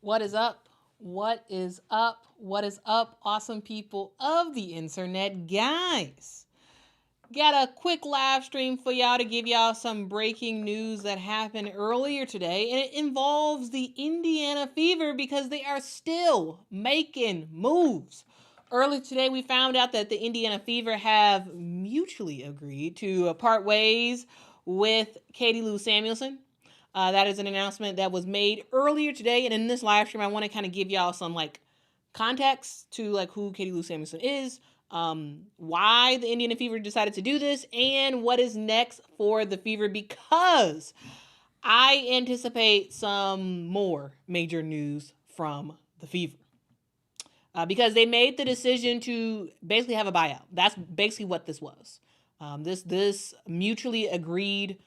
What is up? What is up? What is up, awesome people of the internet? Guys, got a quick live stream for y'all to give y'all some breaking news that happened earlier today, and it involves the Indiana Fever because they are still making moves. Earlier today, we found out that the Indiana Fever have mutually agreed to part ways with Katie Lou Samuelson. That is an announcement that was made earlier today, and in this live stream, I want to kind of give y'all some context to who Katie Lou Samuelson is, why the Indiana Fever decided to do this, and what is next for the Fever, because I anticipate some more major news from the Fever. Because they made the decision to basically have a buyout. That's basically what this was. This mutually agreed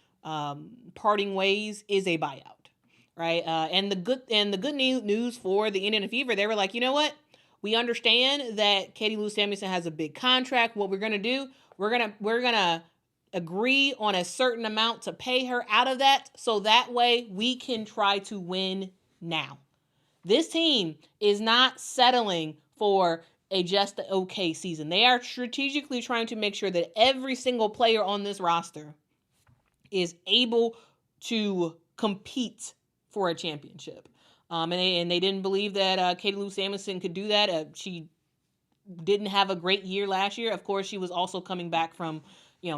parting ways is a buyout, right? And the good news for the Indiana Fever, they were like, you know what? We understand that Katie Lou Samuelson has a big contract. What we're gonna do, we're gonna agree on a certain amount to pay her out of that, so that way we can try to win now. This team is not settling for a just okay season. They are strategically trying to make sure that every single player on this roster is able to compete for a championship. And they didn't believe that Katie Lou Samuelson could do that. She didn't have a great year last year. Of course, she was also coming back from,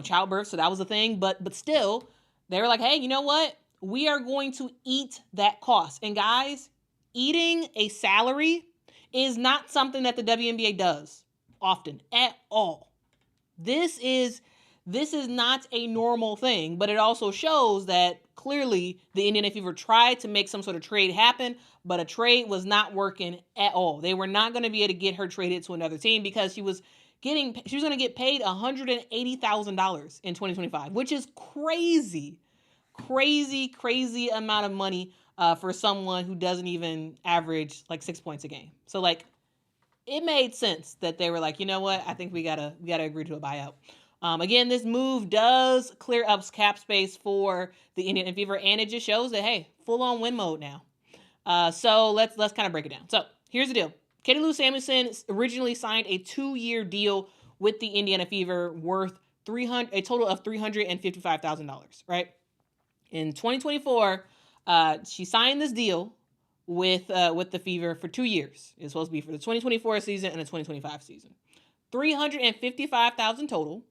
childbirth, so that was a thing. But still, they were like, hey, you know what? We are going to eat that cost. And guys, eating a salary is not something that the WNBA does often at all. This is not a normal thing, but it also shows that clearly the Indiana Fever tried to make some sort of trade happen, but a trade was not working at all. They were not going to be able to get her traded to another team because she was going to get paid $180,000 in 2025, which is crazy amount of money for someone who doesn't even average 6 points a game. So it made sense that they were like, you know what? I think we gotta agree to a buyout. Again, this move does clear up cap space for the Indiana Fever, and it just shows that, hey, full on win mode now. So let's kind of break it down. So here's the deal: Katie Lou Samuelson originally signed a 2-year deal with the Indiana Fever worth a total of $355,000. Right? In 2024, she signed this deal with the Fever for 2 years. It's supposed to be for the 2024 season and the 2025 season. $355,000 total.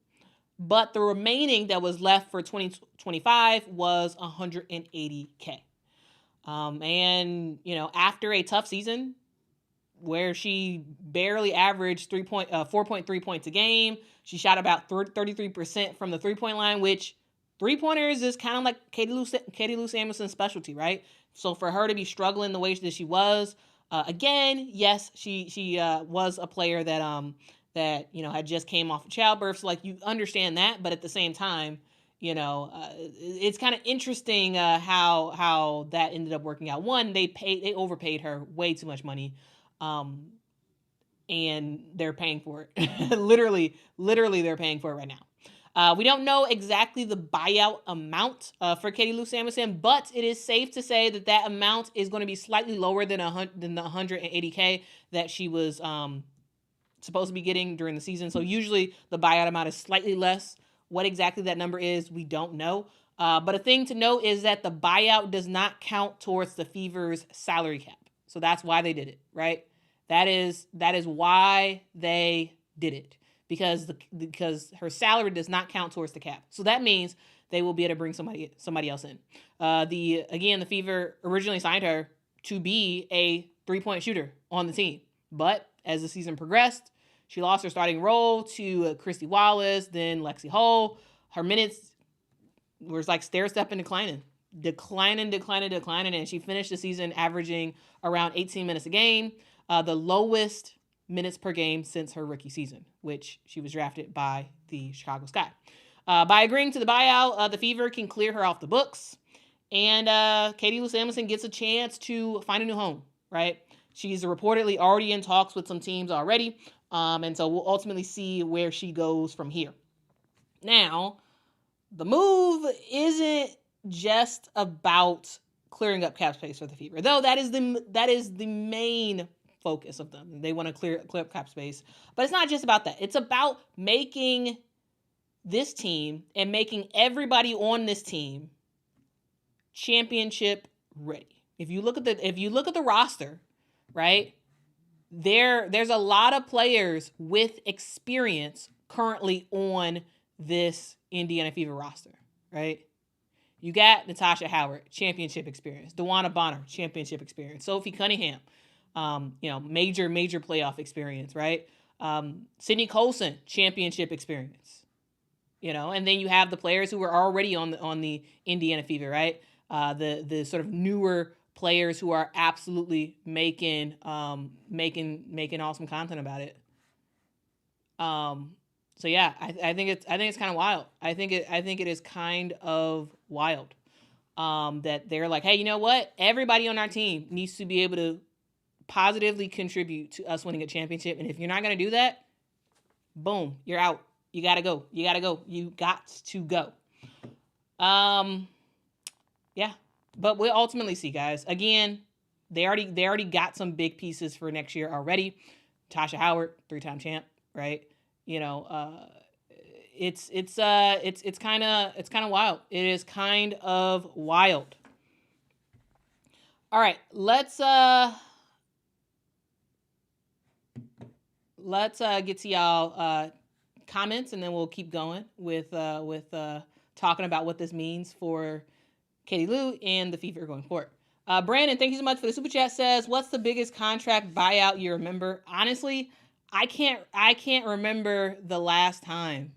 But the remaining that was left for 2025 was $180K. And, after a tough season where she barely averaged 4.3 points a game, she shot about 33% from the three-point line, which three-pointers is kind of like Katie Lou Samuelson's specialty, right? So for her to be struggling the way that she was, again, yes, she was a player that had just came off of childbirth, so you understand that, but at the same time, it's kind of interesting how that ended up working out. One, they overpaid her way too much money, and they're paying for it. literally, they're paying for it right now. We don't know exactly the buyout amount for Katie Lou Samuelson, but it is safe to say that amount is going to be slightly lower than the $180K that she was supposed to be getting during the season. So usually the buyout amount is slightly less. What exactly that number is, we don't know. But a thing to note is that the buyout does not count towards the Fever's salary cap. So that's why they did it, right? That is why they did it. Because her salary does not count towards the cap. So that means they will be able to bring somebody else in. The Fever originally signed her to be a 3-point shooter on the team. But as the season progressed, she lost her starting role to Christy Wallace, then Lexi Hull. Her minutes were stair-stepping, declining, and she finished the season averaging around 18 minutes a game, the lowest minutes per game since her rookie season, which she was drafted by the Chicago Sky. By agreeing to the buyout, the Fever can clear her off the books, and Katie Lou Samuelson gets a chance to find a new home, right? She's reportedly already in talks with some teams already, and so we'll ultimately see where she goes from here. Now, the move isn't just about clearing up cap space for the Fever. Though that is the main focus of them. They want to clear up cap space. But it's not just about that. It's about making this team and making everybody on this team championship ready. If you look at the roster, right? There's a lot of players with experience currently on this Indiana Fever roster, right? You got Natasha Howard, championship experience. DeWanna Bonner, championship experience. Sophie Cunningham, major playoff experience, right? Sydney Colson, championship experience. And then you have the players who were already on the Indiana Fever, right? The sort of newer players who are absolutely making awesome content about it. So yeah, I think it's kind of wild. I think it is kind of wild that they're like, hey, you know what? Everybody on our team needs to be able to positively contribute to us winning a championship, and if you're not going to do that, boom, you're out. You gotta go. You got to go. Yeah. But we'll ultimately see, guys. Again, they already got some big pieces for next year already. Tasha Howard, 3-time champ, right? It's kind of wild. It is kind of wild. All right, let's get to y'all comments, and then we'll keep going with talking about what this means for Katie Lou and the Fever going forward. Brandon, thank you so much for the super chat. Says, what's the biggest contract buyout you remember? Honestly, I can't remember the last time.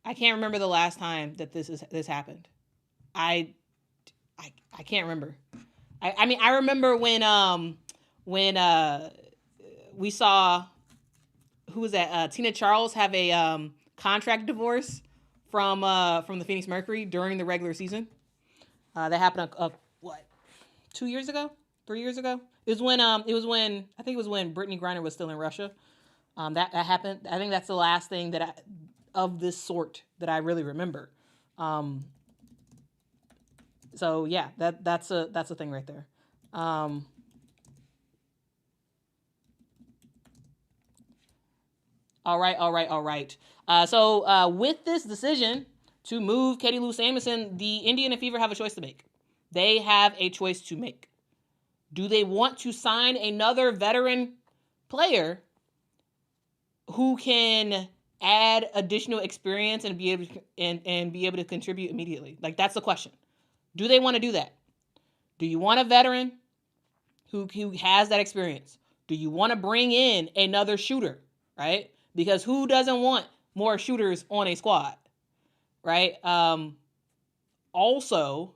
I can't remember the last time that this happened. I can't remember. I mean, I remember when we saw, who was that? Tina Charles have a contract divorce from the Phoenix Mercury during the regular season. That happened 2 years ago, 3 years ago. It was when I think it was when Brittany Griner was still in Russia. That happened. I think that's the last thing of this sort that I really remember. So yeah, that's a thing right there. All right. So with this decision to move Katie Lou Samuelson, the Indiana Fever have a choice to make. They have a choice to make. Do they want to sign another veteran player who can add additional experience and be able to contribute immediately? Like, that's the question. Do they want to do that? Do you want a veteran who has that experience? Do you want to bring in another shooter, right? Because who doesn't want more shooters on a squad, right? Also,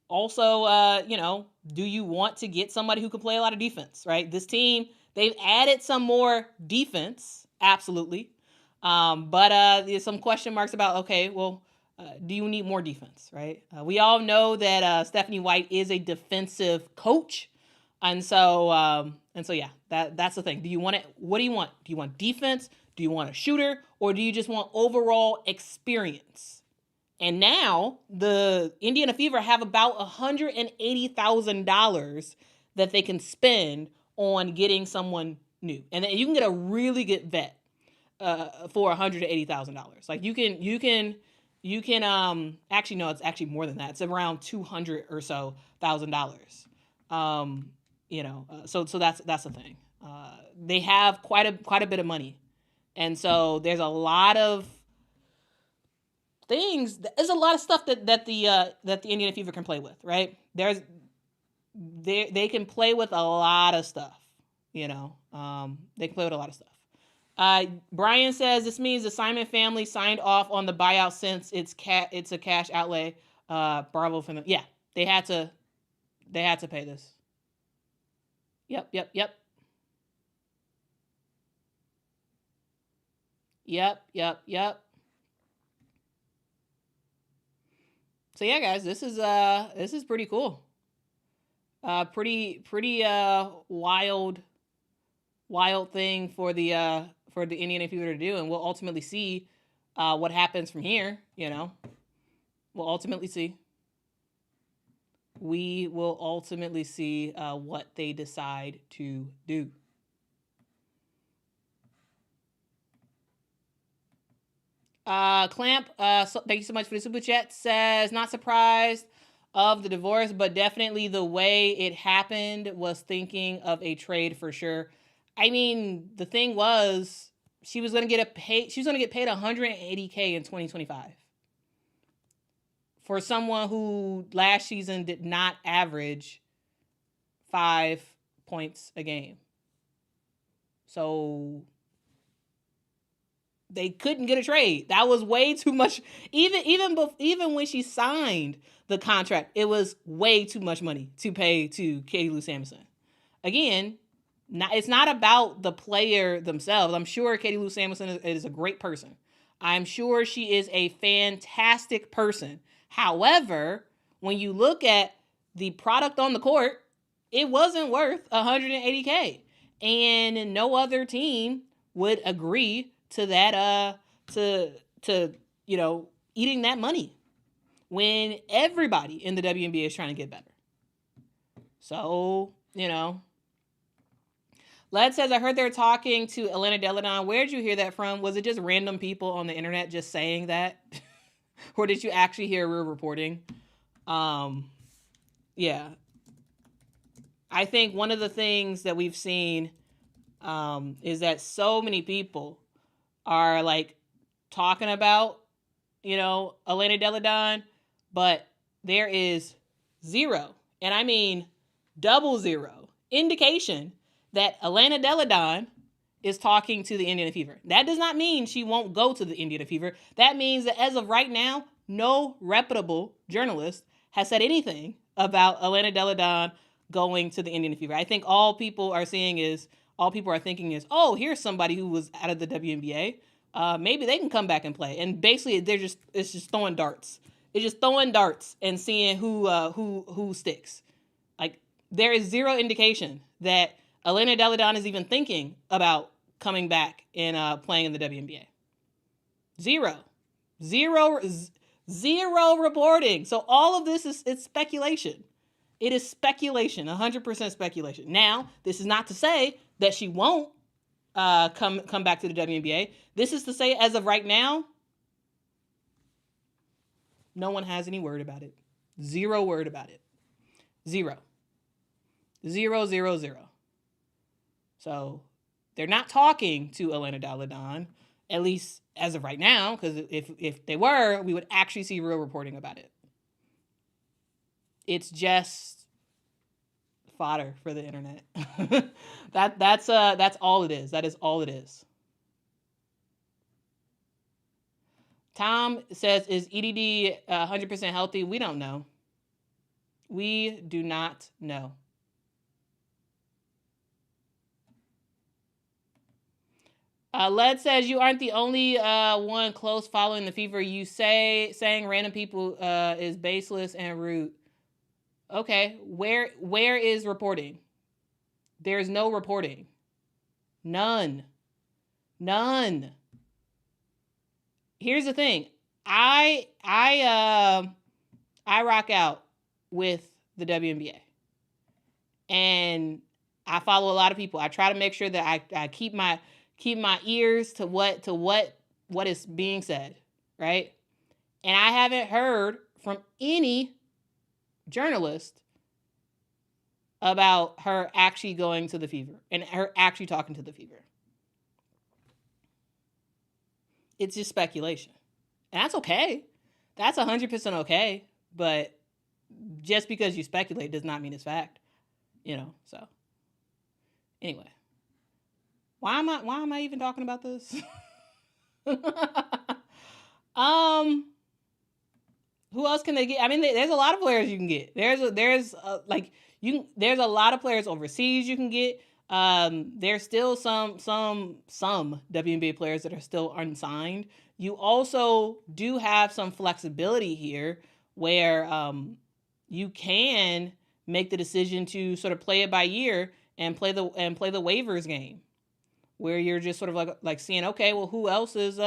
do you want to get somebody who can play a lot of defense, right? This team, they've added some more defense, absolutely. But there's some question marks about, okay, well, do you need more defense, right? We all know that Stephanie White is a defensive coach. And so yeah, that's the thing. Do you want it? What do you want? Do you want defense? Do you want a shooter? Or do you just want overall experience? And now the Indiana Fever have about $180,000 that they can spend on getting someone new. And then you can get a really good vet for $180,000. Like you can actually, no, it's actually more than that. It's around $200,000 or so. So that's the thing. They have quite a bit of money, and so there's a lot of things. There's a lot of stuff that the Indiana Fever can play with, right? They can play with a lot of stuff. They can play with a lot of stuff. Brian says this means the Simon family signed off on the buyout since it's a cash outlay. Bravo for them. Yeah, they had to pay this. Yep. So yeah, guys, this is pretty cool. Pretty wild thing for the Indiana Fever to do, and we'll ultimately see what happens from here. We'll ultimately see. We will ultimately see what they decide to do. Clamp, thank you so much for the super chat. Says, not surprised of the divorce, but definitely the way it happened, was thinking of a trade for sure. I mean, the thing was, she was going to get paid $180K in 2025 for someone who last season did not average 5 points a game. So they couldn't get a trade. That was way too much. Even when she signed the contract, it was way too much money to pay to Katie Lou Samuelson. Again, it's not about the player themselves. I'm sure Katie Lou Samuelson is a great person. I'm sure she is a fantastic person. However, when you look at the product on the court, it wasn't worth $180K. And no other team would agree to that, to eating that money when everybody in the WNBA is trying to get better. So, Led says, I heard they're talking to Elena Delle Donne. Where'd you hear that from? Was it just random people on the internet just saying that? Or did you actually hear real reporting? Yeah. I think one of the things that we've seen is that so many people are like talking about, Elena Delle Donne, but there is zero, and I mean double zero, indication that Elena Delle Donne is talking to the Indiana Fever. That does not mean she won't go to the Indiana Fever. That means that as of right now, no reputable journalist has said anything about Elena Delle Donne going to the Indiana Fever. I think all people are thinking is, oh, here's somebody who was out of the WNBA. Maybe they can come back and play. And basically, it's just throwing darts. It's just throwing darts and seeing who sticks. Like, there is zero indication that Elena Delle Donne is even thinking about coming back and playing in the WNBA. Zero reporting. So all of this it's speculation. It is speculation, 100% speculation. Now, this is not to say that she won't come back to the WNBA. This is to say, as of right now, no one has any word about it. Zero word about it. Zero. So they're not talking to Elena Delle Donne, at least as of right now, because if they were, we would actually see real reporting about it. It's just fodder for the internet. That's all it is. That is all it is. Tom says, is EDD 100% healthy? We don't know. We do not know. Led says, you aren't the only one close following the Fever. You saying random people is baseless and rude. Okay, where is reporting? There's no reporting. None. Here's the thing. I rock out with the WNBA. And I follow a lot of people. I try to make sure that I keep my ears to what is being said, right? And I haven't heard from any journalist about her actually going to the Fever and her actually talking to the Fever. It's just speculation. And that's okay. That's 100% okay. But just because you speculate does not mean it's fact. So anyway. Why am I even talking about this? Who else can they get? I mean, there's a lot of players you can get. There's a lot of players overseas you can get. There's still some WNBA players that are still unsigned. You also do have some flexibility here where you can make the decision to sort of play it by ear and play the waivers game, where you're just sort of like seeing, okay, well, who else is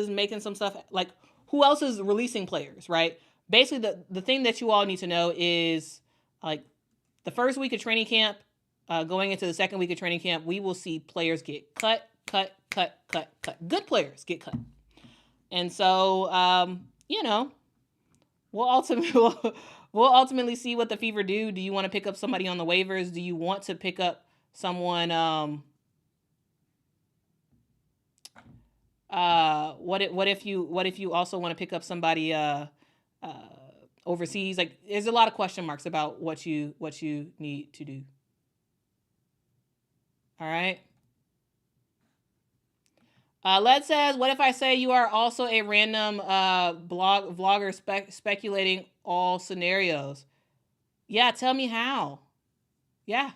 making some stuff, like who else is releasing players, right? basically the thing that you all need to know is like the first week of training camp, going into the second week of training camp, we will see players get cut. Good players get cut. And so, we'll ultimately see what the Fever do. Do you want to pick up somebody on the waivers? Do you want to pick up someone? What if you also want to pick up somebody overseas? Like, there's a lot of question marks about what you need to do. All right. Led says, what if I say you are also a random vlogger speculating all scenarios? Yeah, tell me how. Yeah.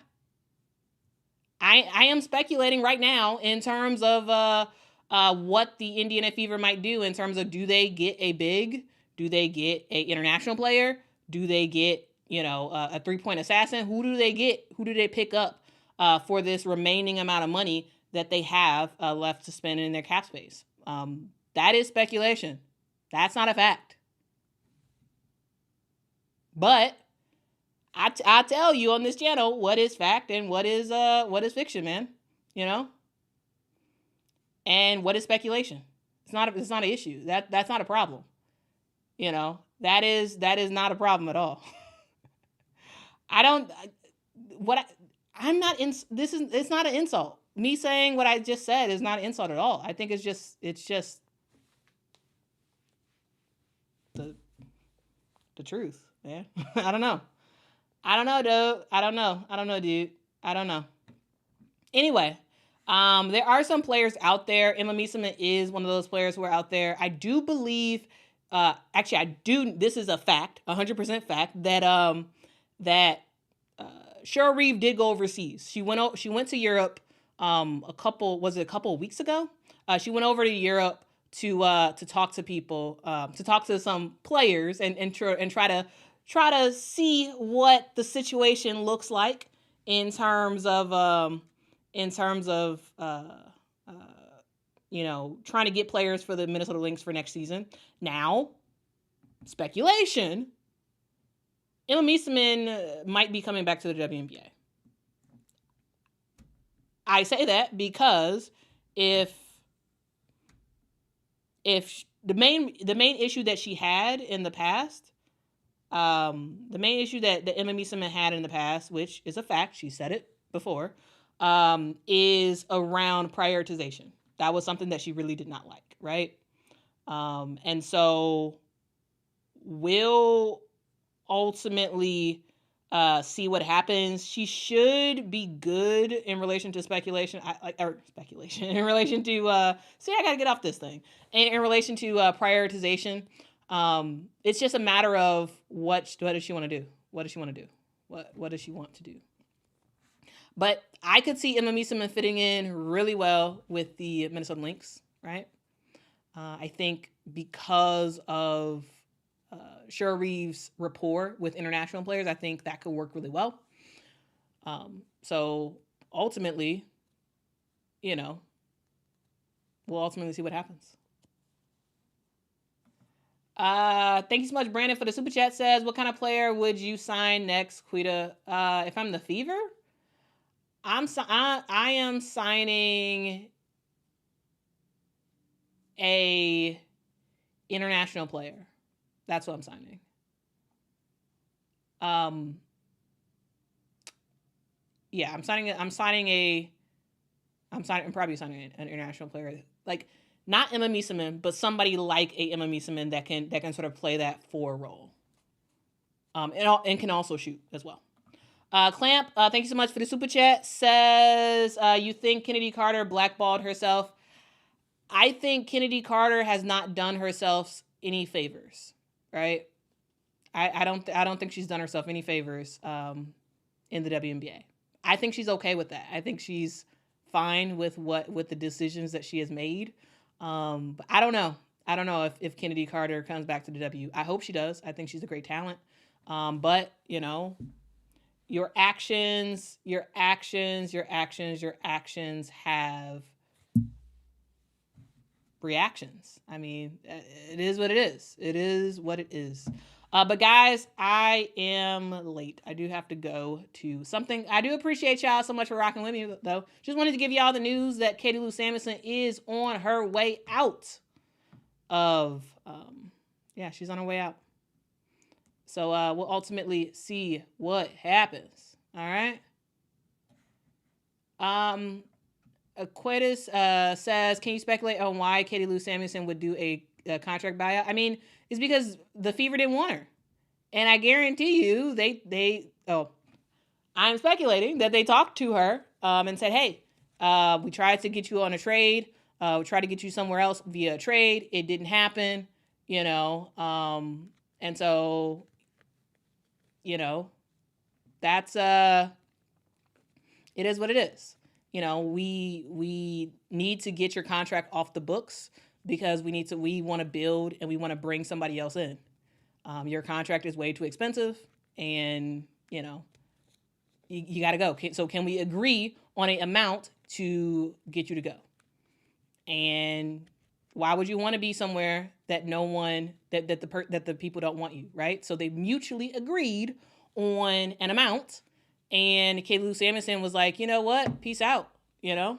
I am speculating right now in terms of what the Indiana Fever might do in terms of, do they get a big? Do they get a international player? Do they get, a 3-point assassin? Who do they get? Who do they pick up for this remaining amount of money that they have left to spend in their cap space? That is speculation. That's not a fact. But I tell you on this channel what is fact and what is fiction, man. And what is speculation? It's not an issue. That's not a problem. That is not a problem at all. It's not an insult. Me saying what I just said is not an insult at all. I think it's just the truth, man. I don't know, dude. I don't know, dude. I don't know. Anyway, there are some players out there. Emma Miesemann is one of those players who are out there. I do believe, this is a fact, 100% fact, that Cheryl Reeve did go overseas. She went to Europe a couple of weeks ago. She went over to Europe to talk to people, to talk to some players and try to see what the situation looks like in terms of trying to get players for the Minnesota Lynx for next season. Now, speculation, Emma Miesemann might be coming back to the WNBA. I say that because if the main issue that she had in the past, the main issue that Emma Miesemann had in the past, which is a fact, she said it before, is around prioritization. That was something that she really did not like, right? And so we'll ultimately see what happens. She should be good in relation to speculation. In relation to I gotta get off this thing. In relation to prioritization, it's just a matter of what does she want to do? What does she want to do? What does she want to do? But I could see Emma Miesemann fitting in really well with the Minnesota Lynx, right? I think because of Cheryl Reeve's rapport with international players, I think that could work really well. So ultimately, we'll ultimately see what happens. Thank you so much, Brandon, for the super chat. Says, what kind of player would you sign next, Quita? If I'm the Fever, I am signing a international player. That's what I'm signing. I'm probably signing an international player. Like, not Emma Miesemann, but somebody like a Emma Miesemann that can sort of play that 4 role. And can also shoot as well. Clamp, thank you so much for the super chat. Says, you think Kennedy Carter blackballed herself? I think Kennedy Carter has not done herself any favors, right? I don't think she's done herself any favors in the WNBA. I think she's okay with that. I think she's fine with the decisions that she has made. But I don't know. I don't know if Kennedy Carter comes back to the W. I hope she does. I think she's a great talent. But your actions have reactions. I mean, it is what it is. It is what it is. But guys, I am late. I do have to go to something. I do appreciate y'all so much for rocking with me, though. Just wanted to give y'all the news that Quita Loves Samuelson is on her way out of, she's on her way out. So we'll ultimately see what happens. All right. Aquitas says, can you speculate on why Quita Loves Samuelson would do a contract buyout? I mean, it's because the Fever didn't want her. And I guarantee you, I'm speculating that they talked to her and said, hey, we tried to get you on a trade. We tried to get you somewhere else via a trade. It didn't happen, and so, that's, it is what it is. We need to get your contract off the books because we want to build and we want to bring somebody else in. Your contract is way too expensive and, you got to go. So can we agree on an amount to get you to go? And why would you want to be somewhere that that the people don't want you, right? So they mutually agreed on an amount, and Quita Loves Samuelson was like, you know what? Peace out, Yeah.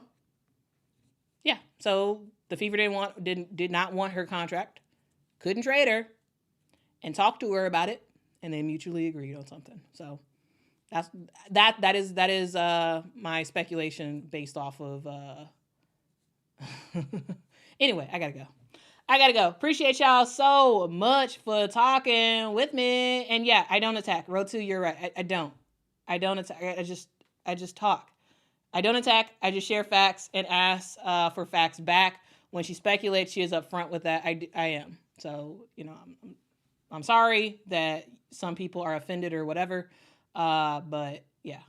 So the Fever did not want her contract, couldn't trade her, and talked to her about it, and they mutually agreed on something. So that is my speculation based off of anyway, I gotta go. Appreciate y'all so much for talking with me. And yeah, I don't attack. Row 2, you're right. I don't attack. I just talk. I don't attack. I just share facts and ask for facts back. When she speculates, she is upfront with that. I am. So, I'm sorry that some people are offended or whatever. But yeah.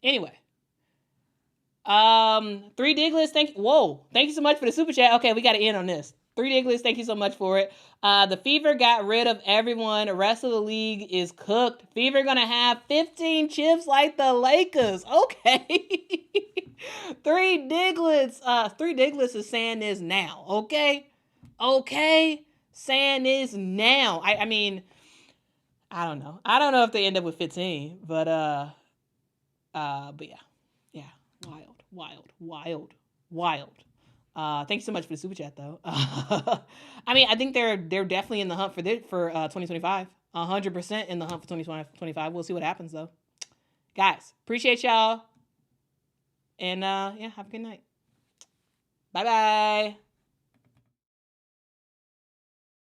Anyway. 3 Diglets, thank you so much for the super chat. Okay, we got to end on this. 3 Diglets, thank you so much for it. The Fever got rid of everyone. The rest of the league is cooked. Fever gonna have 15 chips like the Lakers. Okay. 3 Diglets. 3 Diglets is saying this now. Okay. Saying this now. I mean, I don't know. I don't know if they end up with 15, but yeah. Wild. Thank you so much for the super chat, though. I mean, I think they're definitely in the hunt for 2025. 100% in the hunt for 2025. We'll see what happens, though. Guys, appreciate y'all. And have a good night. Bye-bye.